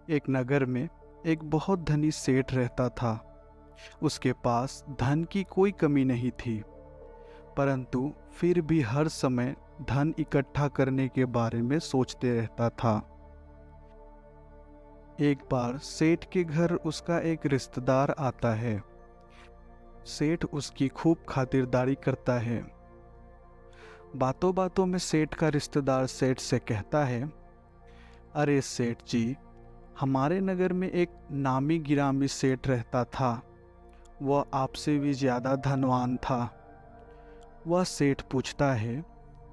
एक नगर में एक बहुत धनी सेठ रहता था। उसके पास धन की कोई कमी नहीं थी, परंतु फिर भी हर समय धन इकट्ठा करने के बारे में सोचते रहता था। एक बार सेठ के घर उसका एक रिश्तेदार आता है। सेठ उसकी खूब खातिरदारी करता है। बातों बातों में सेठ का रिश्तेदार सेठ से कहता है, अरे सेठ जी, हमारे नगर में एक नामी गिरामी सेठ रहता था। वह आपसे भी ज़्यादा धनवान था। वह सेठ पूछता है,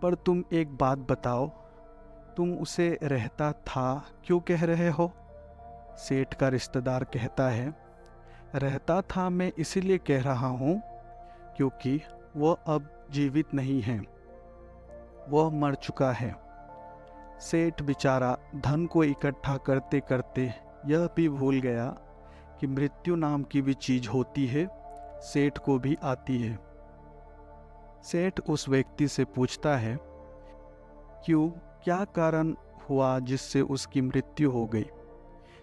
पर तुम एक बात बताओ, तुम उसे रहता था क्यों कह रहे हो? सेठ का रिश्तेदार कहता है, रहता था मैं इसीलिए कह रहा हूँ क्योंकि वह अब जीवित नहीं है, वह मर चुका है। सेठ बेचारा धन को इकट्ठा करते करते यह भी भूल गया कि मृत्यु नाम की भी चीज होती है, सेठ को भी आती है। सेठ उस व्यक्ति से पूछता है, क्यों, क्या कारण हुआ जिससे उसकी मृत्यु हो गई?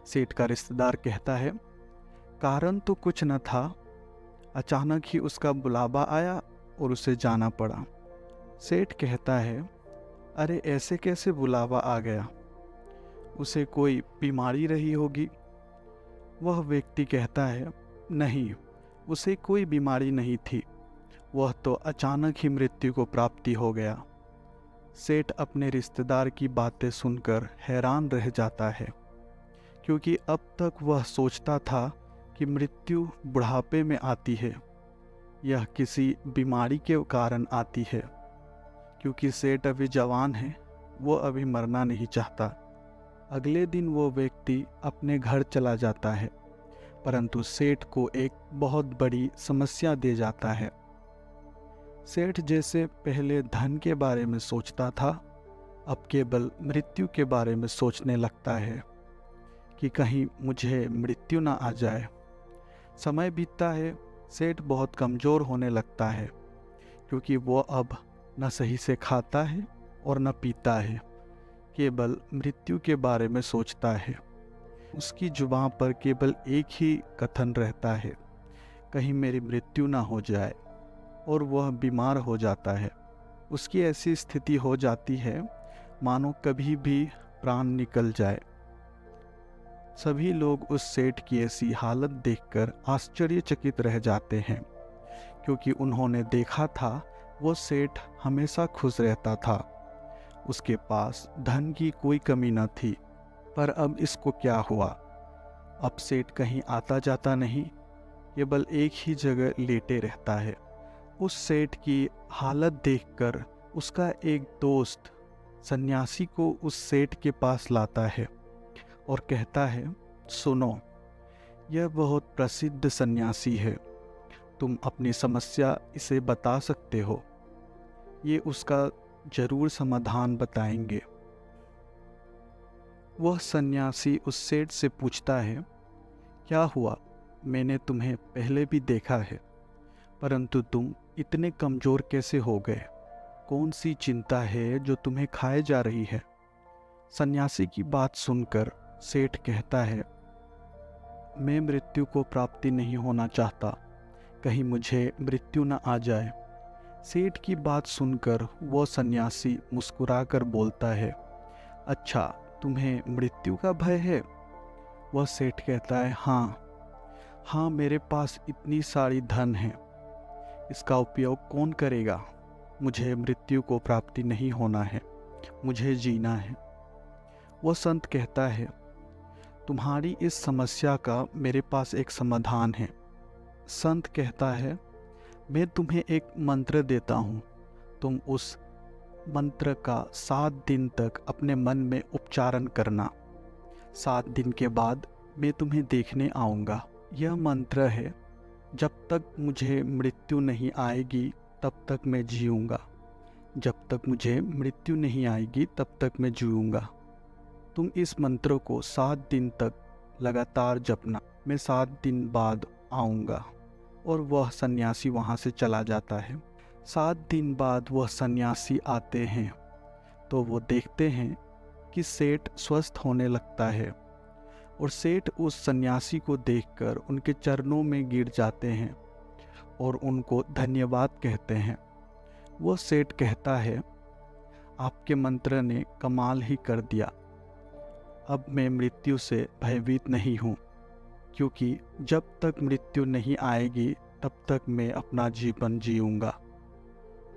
सेठ का रिश्तेदार कहता है, कारण तो कुछ न था, अचानक ही उसका बुलावा आया और उसे जाना पड़ा। सेठ कहता है, अरे ऐसे कैसे बुलावा आ गया? उसे कोई बीमारी रही होगी। वह व्यक्ति कहता है, नहीं, उसे कोई बीमारी नहीं थी, वह तो अचानक ही मृत्यु को प्राप्ति हो गया। सेठ अपने रिश्तेदार की बातें सुनकर हैरान रह जाता है, क्योंकि अब तक वह सोचता था कि मृत्यु बुढ़ापे में आती है, यह किसी बीमारी के कारण आती है। क्योंकि सेठ अभी जवान है, वो अभी मरना नहीं चाहता। अगले दिन वो व्यक्ति अपने घर चला जाता है, परंतु सेठ को एक बहुत बड़ी समस्या दे जाता है। सेठ जैसे पहले धन के बारे में सोचता था, अब केवल मृत्यु के बारे में सोचने लगता है कि कहीं मुझे मृत्यु ना आ जाए। समय बीतता है, सेठ बहुत कमज़ोर होने लगता है, क्योंकि वो अब न सही से खाता है और न पीता है, केवल मृत्यु के बारे में सोचता है। उसकी जुबान पर केवल एक ही कथन रहता है, कहीं मेरी मृत्यु ना हो जाए, और वह बीमार हो जाता है। उसकी ऐसी स्थिति हो जाती है मानो कभी भी प्राण निकल जाए। सभी लोग उस सेठ की ऐसी हालत देखकर आश्चर्यचकित रह जाते हैं, क्योंकि उन्होंने देखा था वो सेठ हमेशा खुश रहता था, उसके पास धन की कोई कमी न थी। पर अब इसको क्या हुआ? अब सेठ कहीं आता जाता नहीं, केवल एक ही जगह लेटे रहता है। उस सेठ की हालत देखकर उसका एक दोस्त सन्यासी को उस सेठ के पास लाता है और कहता है, सुनो, यह बहुत प्रसिद्ध सन्यासी है, तुम अपनी समस्या इसे बता सकते हो, ये उसका जरूर समाधान बताएंगे। वह सन्यासी उस सेठ से पूछता है, क्या हुआ? मैंने तुम्हें पहले भी देखा है, परंतु तुम इतने कमज़ोर कैसे हो गए? कौन सी चिंता है जो तुम्हें खाए जा रही है? सन्यासी की बात सुनकर सेठ कहता है, मैं मृत्यु को प्राप्ति नहीं होना चाहता, कहीं मुझे मृत्यु न आ जाए। सेठ की बात सुनकर वो सन्यासी मुस्कुराकर बोलता है, अच्छा, तुम्हें मृत्यु का भय है? वह सेठ कहता है, हाँ, मेरे पास इतनी सारी धन है, इसका उपयोग कौन करेगा? मुझे मृत्यु को प्राप्ति नहीं होना है, मुझे जीना है। वह संत कहता है, तुम्हारी इस समस्या का मेरे पास एक समाधान है। संत कहता है, मैं तुम्हें एक मंत्र देता हूँ, तुम उस मंत्र का 7 दिन तक अपने मन में उच्चारण करना। 7 दिन के बाद मैं तुम्हें देखने आऊँगा। यह मंत्र है, जब तक मुझे मृत्यु नहीं आएगी तब तक मैं जीऊँगा, जब तक मुझे मृत्यु नहीं आएगी तब तक मैं जीऊँगा। तुम इस मंत्र को 7 दिन तक लगातार जपना, मैं 7 दिन बाद आऊँगा। और वह सन्यासी वहाँ से चला जाता है। 7 दिन बाद वह सन्यासी आते हैं तो वो देखते हैं कि सेठ स्वस्थ होने लगता है और सेठ उस सन्यासी को देखकर उनके चरणों में गिर जाते हैं और उनको धन्यवाद कहते हैं। वो सेठ कहता है, आपके मंत्र ने कमाल ही कर दिया। अब मैं मृत्यु से भयभीत नहीं हूँ, क्योंकि जब तक मृत्यु नहीं आएगी तब तक मैं अपना जीवन जीऊँगा।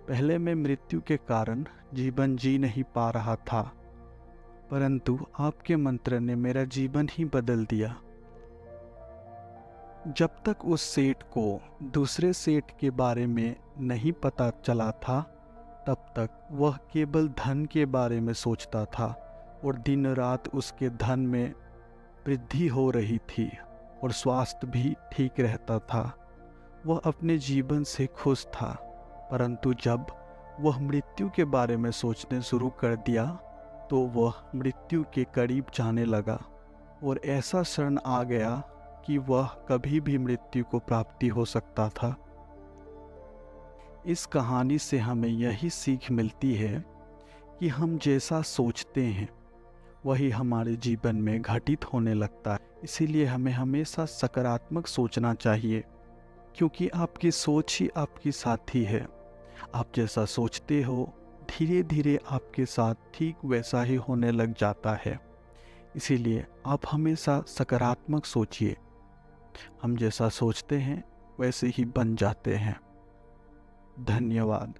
पहले मैं मृत्यु के कारण जीवन जी नहीं पा रहा था, परंतु आपके मंत्र ने मेरा जीवन ही बदल दिया। जब तक उस सेठ को दूसरे सेठ के बारे में नहीं पता चला था, तब तक वह केवल धन के बारे में सोचता था और दिन रात उसके धन में वृद्धि हो रही थी और स्वास्थ्य भी ठीक रहता था। वह अपने जीवन से खुश था, परंतु जब वह मृत्यु के बारे में सोचने शुरू कर दिया तो वह मृत्यु के करीब जाने लगा और ऐसा क्षण आ गया कि वह कभी भी मृत्यु को प्राप्ति हो सकता था। इस कहानी से हमें यही सीख मिलती है कि हम जैसा सोचते हैं वही हमारे जीवन में घटित होने लगता है। इसीलिए हमें हमेशा सकारात्मक सोचना चाहिए, क्योंकि आपकी सोच ही आपकी साथी है। आप जैसा सोचते हो धीरे धीरे आपके साथ ठीक वैसा ही होने लग जाता है। इसीलिए आप हमेशा सकारात्मक सोचिए। हम जैसा सोचते हैं वैसे ही बन जाते हैं। धन्यवाद।